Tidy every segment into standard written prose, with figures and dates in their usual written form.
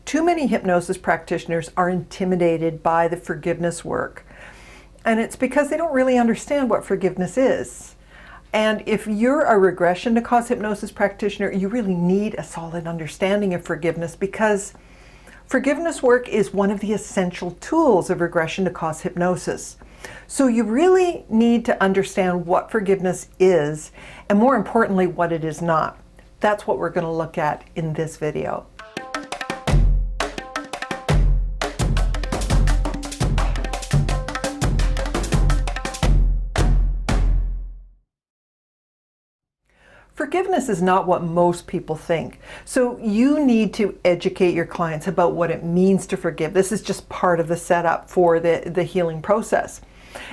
too many hypnosis practitioners are intimidated by the forgiveness work. And it's because they don't really understand what forgiveness is. And if you're a regression to cause hypnosis practitioner, you really need a solid understanding of forgiveness, because forgiveness work is one of the essential tools of regression to cause hypnosis. So you really need to understand what forgiveness is, and more importantly, what it is not. That's what we're going to look at in this video. Forgiveness is not what most people think. So you need to educate your clients about what it means to forgive. This is just part of the setup for the healing process.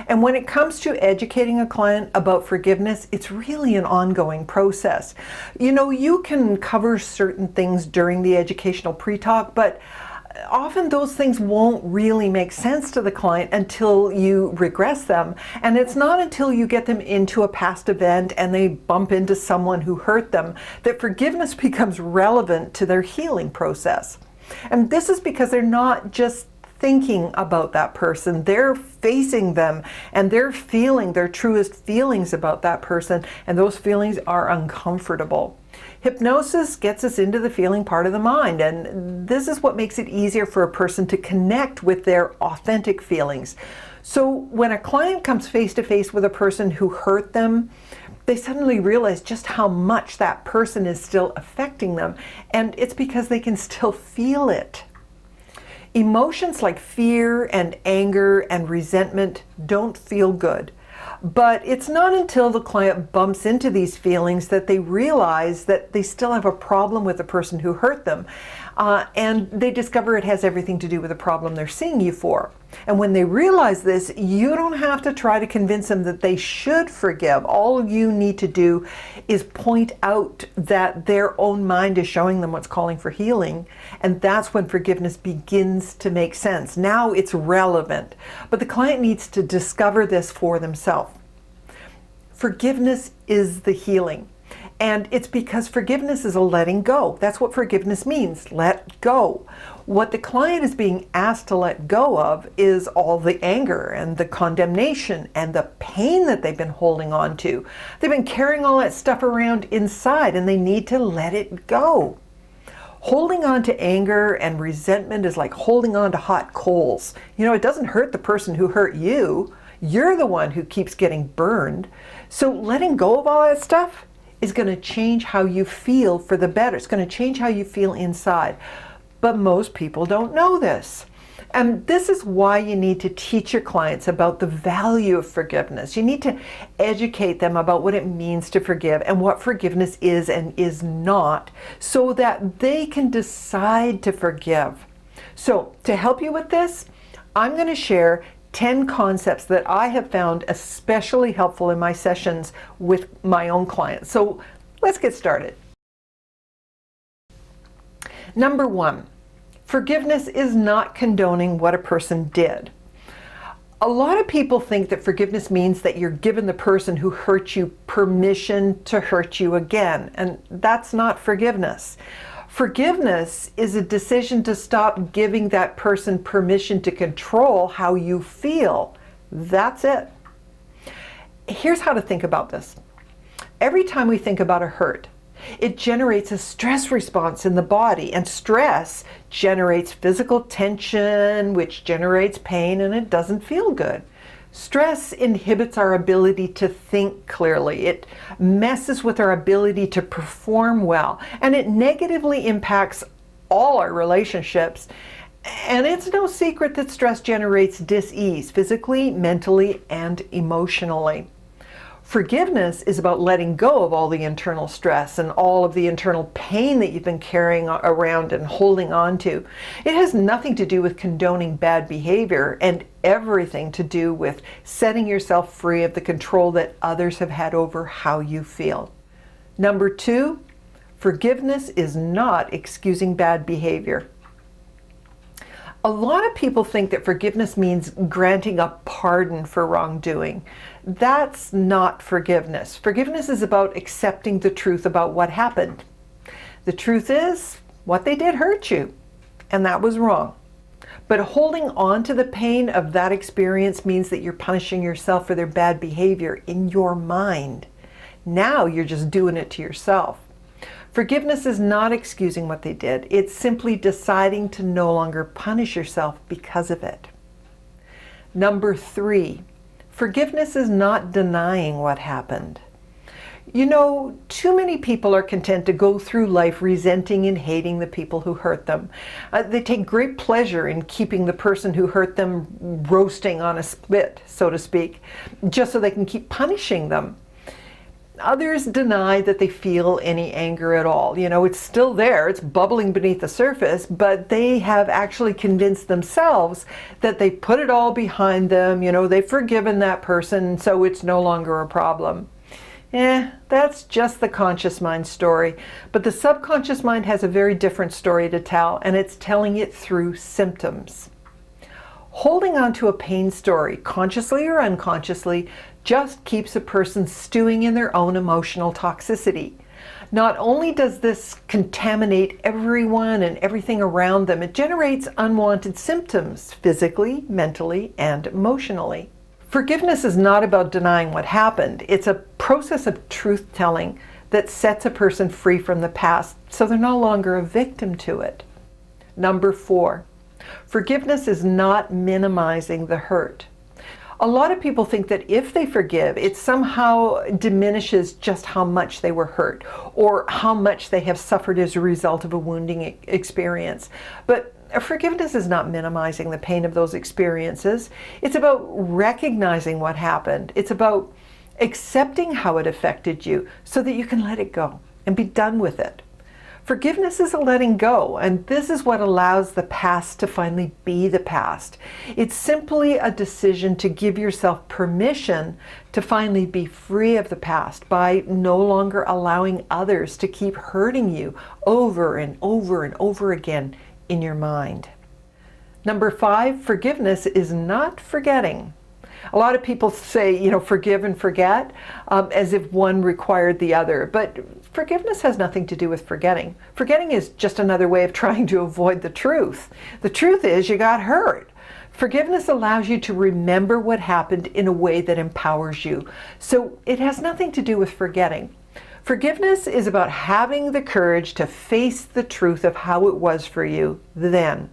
And when it comes to educating a client about forgiveness, it's really an ongoing process. You know, you can cover certain things during the educational pre-talk, but often those things won't really make sense to the client until you regress them. And it's not until you get them into a past event and they bump into someone who hurt them that forgiveness becomes relevant to their healing process. And this is because they're not just thinking about that person, they're facing them and they're feeling their truest feelings about that person, and those feelings are uncomfortable. Hypnosis gets us into the feeling part of the mind, and this is what makes it easier for a person to connect with their authentic feelings. So when a client comes face to face with a person who hurt them, they suddenly realize just how much that person is still affecting them, and it's because they can still feel it. Emotions like fear and anger and resentment don't feel good. But it's not until the client bumps into these feelings that they realize that they still have a problem with the person who hurt them. And they discover it has everything to do with the problem they're seeing you for. And when they realize this, you don't have to try to convince them that they should forgive. All you need to do is point out that their own mind is showing them what's calling for healing. And that's when forgiveness begins to make sense. Now it's relevant. But the client needs to discover this for themselves. Forgiveness is the healing. And it's because forgiveness is a letting go. That's what forgiveness means, let go. What the client is being asked to let go of is all the anger and the condemnation and the pain that they've been holding on to. They've been carrying all that stuff around inside, and they need to let it go. Holding on to anger and resentment is like holding on to hot coals. You know, it doesn't hurt the person who hurt you. You're the one who keeps getting burned. So letting go of all that stuff is going to change how you feel for the better. It's going to change how you feel inside. But most people don't know this. And this is why you need to teach your clients about the value of forgiveness. You need to educate them about what it means to forgive and what forgiveness is and is not, so that they can decide to forgive. So to help you with this, I'm going to share 10 concepts that I have found especially helpful in my sessions with my own clients. So let's get started. Number 1, forgiveness is not condoning what a person did. A lot of people think that forgiveness means that you're giving the person who hurt you permission to hurt you again, and that's not forgiveness. Forgiveness is a decision to stop giving that person permission to control how you feel. That's it. Here's how to think about this. Every time we think about a hurt, it generates a stress response in the body, and stress generates physical tension, which generates pain, and it doesn't feel good. Stress inhibits our ability to think clearly. It messes with our ability to perform well, and it negatively impacts all our relationships. And it's no secret that stress generates dis-ease physically, mentally, and emotionally. Forgiveness is about letting go of all the internal stress and all of the internal pain that you've been carrying around and holding on to. It has nothing to do with condoning bad behavior and everything to do with setting yourself free of the control that others have had over how you feel. Number 2, forgiveness is not excusing bad behavior. A lot of people think that forgiveness means granting a pardon for wrongdoing. That's not forgiveness. Forgiveness is about accepting the truth about what happened. The truth is, what they did hurt you. and that was wrong. But holding on to the pain of that experience means that you're punishing yourself for their bad behavior in your mind. Now you're just doing it to yourself. Forgiveness is not excusing what they did. It's simply deciding to no longer punish yourself because of it. Number 3, forgiveness is not denying what happened. You know, too many people are content to go through life resenting and hating the people who hurt them. They take great pleasure in keeping the person who hurt them roasting on a spit, so to speak, just so they can keep punishing them. Others deny that they feel any anger at all. You know, it's still there, it's bubbling beneath the surface, but they have actually convinced themselves that they put it all behind them, you know, they've forgiven that person, so it's no longer a problem. That's just the conscious mind story. But the subconscious mind has a very different story to tell, and it's telling it through symptoms. Holding on to a pain story, consciously or unconsciously, just keeps a person stewing in their own emotional toxicity. Not only does this contaminate everyone and everything around them, it generates unwanted symptoms physically, mentally, and emotionally. Forgiveness is not about denying what happened. It's a process of truth-telling that sets a person free from the past, so they're no longer a victim to it. Number 4, forgiveness is not minimizing the hurt. A lot of people think that if they forgive, it somehow diminishes just how much they were hurt or how much they have suffered as a result of a wounding experience. But forgiveness is not minimizing the pain of those experiences. It's about recognizing what happened. It's about accepting how it affected you so that you can let it go and be done with it. Forgiveness is a letting go, and this is what allows the past to finally be the past. It's simply a decision to give yourself permission to finally be free of the past by no longer allowing others to keep hurting you over and over and over again in your mind. Number 5, forgiveness is not forgetting. A lot of people say, you know, forgive and forget, as if one required the other. But forgiveness has nothing to do with forgetting. Forgetting is just another way of trying to avoid the truth. The truth is you got hurt. Forgiveness allows you to remember what happened in a way that empowers you. So it has nothing to do with forgetting. Forgiveness is about having the courage to face the truth of how it was for you then.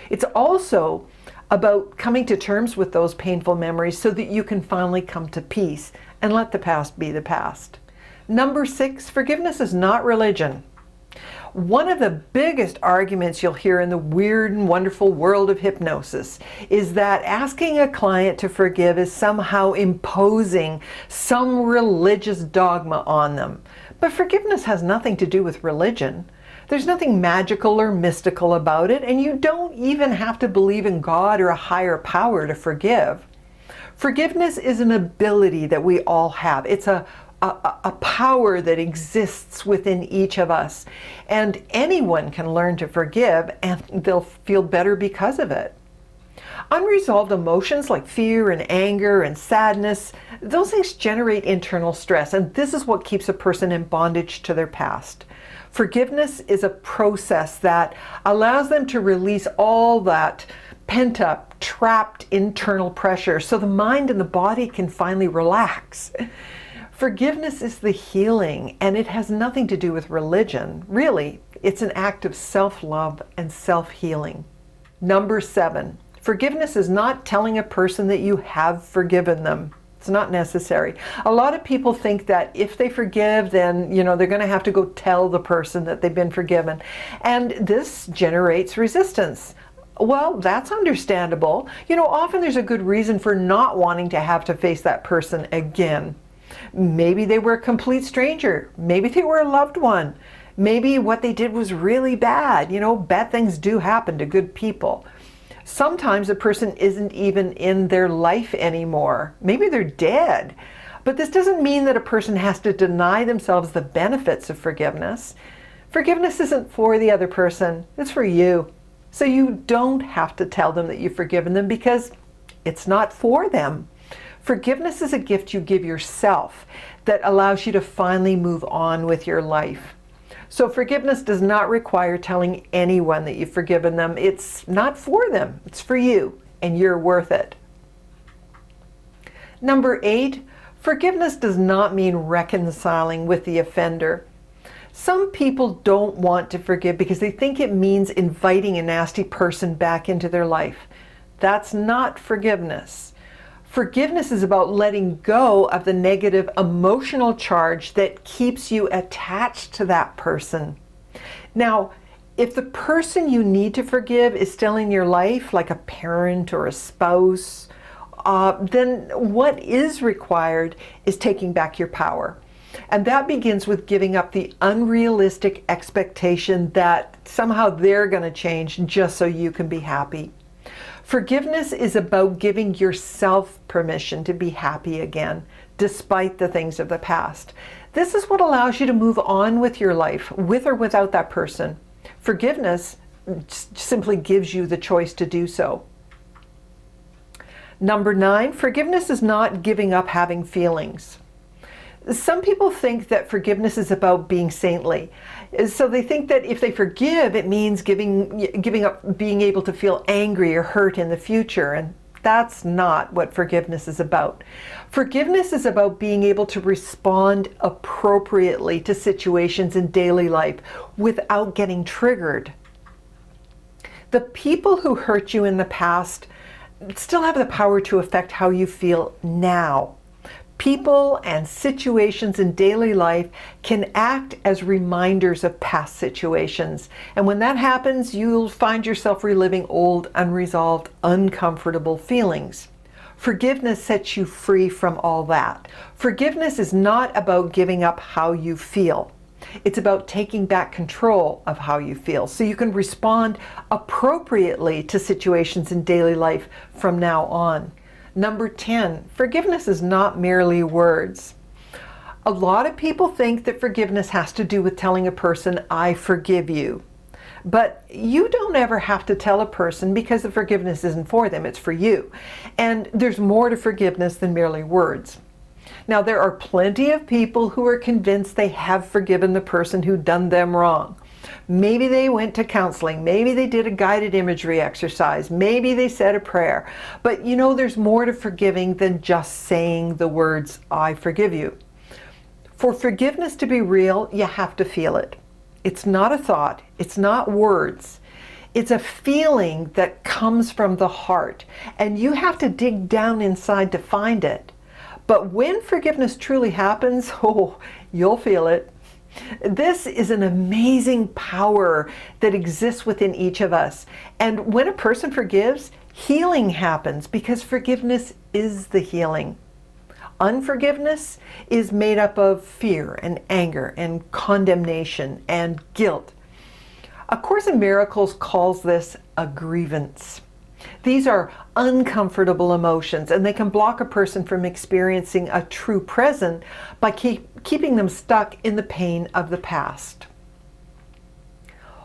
It's also about coming to terms with those painful memories so that you can finally come to peace and let the past be the past. Number 6, forgiveness is not religion. One of the biggest arguments you'll hear in the weird and wonderful world of hypnosis is that asking a client to forgive is somehow imposing some religious dogma on them. But forgiveness has nothing to do with religion. There's nothing magical or mystical about it, and you don't even have to believe in God or a higher power to forgive. Forgiveness is an ability that we all have. It's a power that exists within each of us, and anyone can learn to forgive and they'll feel better because of it. Unresolved emotions like fear and anger and sadness, those things generate internal stress, and this is what keeps a person in bondage to their past. Forgiveness is a process that allows them to release all that pent-up, trapped internal pressure so the mind and the body can finally relax. Forgiveness is the healing, and it has nothing to do with religion. Really, it's an act of self-love and self-healing. Number 7, forgiveness is not telling a person that you have forgiven them. It's not necessary. A lot of people think that if they forgive, then, you know, they're going to have to go tell the person that they've been forgiven. And this generates resistance. Well, that's understandable. You know, often there's a good reason for not wanting to have to face that person again. Maybe they were a complete stranger. Maybe they were a loved one. Maybe what they did was really bad. You know, bad things do happen to good people. Sometimes a person isn't even in their life anymore. Maybe they're dead. But this doesn't mean that a person has to deny themselves the benefits of forgiveness. Forgiveness isn't for the other person, it's for you. So you don't have to tell them that you've forgiven them because it's not for them. Forgiveness is a gift you give yourself that allows you to finally move on with your life. So forgiveness does not require telling anyone that you've forgiven them. It's not for them, it's for you, and you're worth it. Number 8, forgiveness does not mean reconciling with the offender. Some people don't want to forgive because they think it means inviting a nasty person back into their life. That's not forgiveness. Forgiveness is about letting go of the negative emotional charge that keeps you attached to that person. Now, if the person you need to forgive is still in your life, like a parent or a spouse, then what is required is taking back your power. And that begins with giving up the unrealistic expectation that somehow they're going to change just so you can be happy. Forgiveness is about giving yourself permission to be happy again, despite the things of the past. This is what allows you to move on with your life, with or without that person. Forgiveness simply gives you the choice to do so. Number 9, forgiveness is not giving up having feelings. Some people think that forgiveness is about being saintly. So they think that if they forgive, it means giving up being able to feel angry or hurt in the future. And that's not what forgiveness is about. Forgiveness is about being able to respond appropriately to situations in daily life without getting triggered. The people who hurt you in the past still have the power to affect how you feel now. People and situations in daily life can act as reminders of past situations. And when that happens, you'll find yourself reliving old, unresolved, uncomfortable feelings. Forgiveness sets you free from all that. Forgiveness is not about giving up how you feel. It's about taking back control of how you feel so you can respond appropriately to situations in daily life from now on. Number 10, forgiveness is not merely words. A lot of people think that forgiveness has to do with telling a person, I forgive you. But you don't ever have to tell a person because the forgiveness isn't for them, it's for you. And there's more to forgiveness than merely words. Now, there are plenty of people who are convinced they have forgiven the person who done them wrong. Maybe they went to counseling, maybe they did a guided imagery exercise, maybe they said a prayer. But you know, there's more to forgiving than just saying the words, I forgive you. For forgiveness to be real, you have to feel it. It's not a thought, it's not words. It's a feeling that comes from the heart, and you have to dig down inside to find it. But when forgiveness truly happens, oh, you'll feel it. This is an amazing power that exists within each of us. And when a person forgives, healing happens because forgiveness is the healing. Unforgiveness is made up of fear and anger and condemnation and guilt. A Course in Miracles calls this a grievance. These are uncomfortable emotions, and they can block a person from experiencing a true present by keeping them stuck in the pain of the past.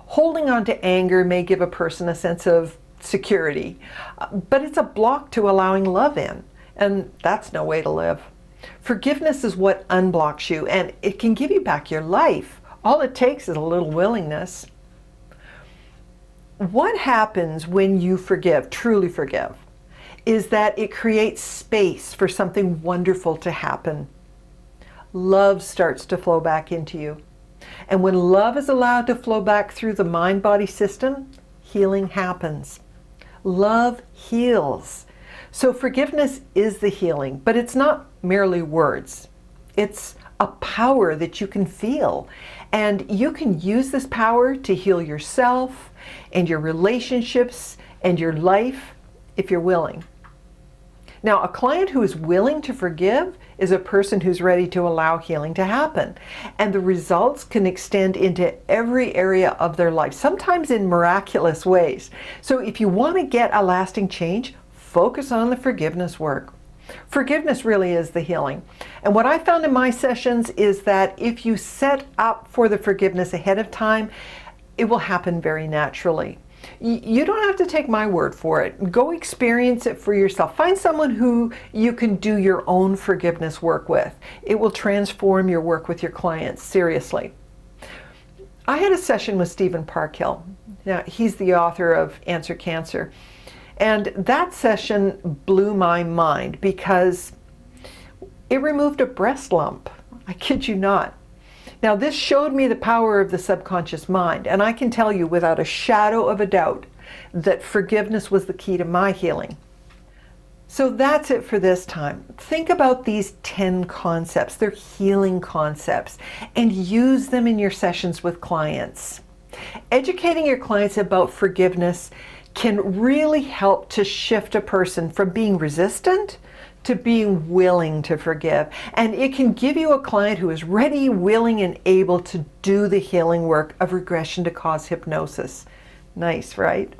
Holding on to anger may give a person a sense of security, but it's a block to allowing love in, and that's no way to live. Forgiveness is what unblocks you, and it can give you back your life. All it takes is a little willingness. What happens when you forgive, truly forgive, is that it creates space for something wonderful to happen. Love starts to flow back into you. And when love is allowed to flow back through the mind-body system, healing happens. Love heals. So forgiveness is the healing, but it's not merely words. It's a power that you can feel. And you can use this power to heal yourself and your relationships and your life if you're willing. Now, a client who is willing to forgive is a person who's ready to allow healing to happen. And the results can extend into every area of their life, sometimes in miraculous ways. So if you want to get a lasting change, focus on the forgiveness work. Forgiveness really is the healing. And what I found in my sessions is that if you set up for the forgiveness ahead of time, it will happen very naturally. You don't have to take my word for it. Go experience it for yourself. Find someone who you can do your own forgiveness work with. It will transform your work with your clients, seriously. I had a session with Stephen Parkhill. Now, he's the author of Answer Cancer. And that session blew my mind because it removed a breast lump. I kid you not. Now, this showed me the power of the subconscious mind, and I can tell you without a shadow of a doubt that forgiveness was the key to my healing. So that's it for this time. Think about these 10 concepts. They're healing concepts, and use them in your sessions with clients. Educating your clients about forgiveness can really help to shift a person from being resistant to being willing to forgive. And it can give you a client who is ready, willing, and able to do the healing work of regression to cause hypnosis. Nice, right?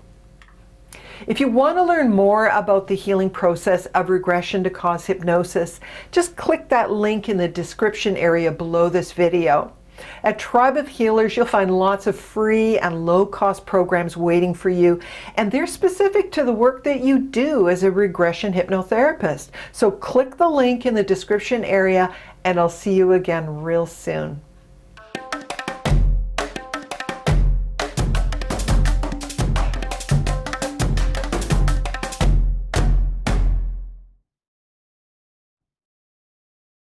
If you want to learn more about the healing process of regression to cause hypnosis, just click that link in the description area below this video. At Tribe of Healers, you'll find lots of free and low-cost programs waiting for you, and they're specific to the work that you do as a regression hypnotherapist. So click the link in the description area, and I'll see you again real soon.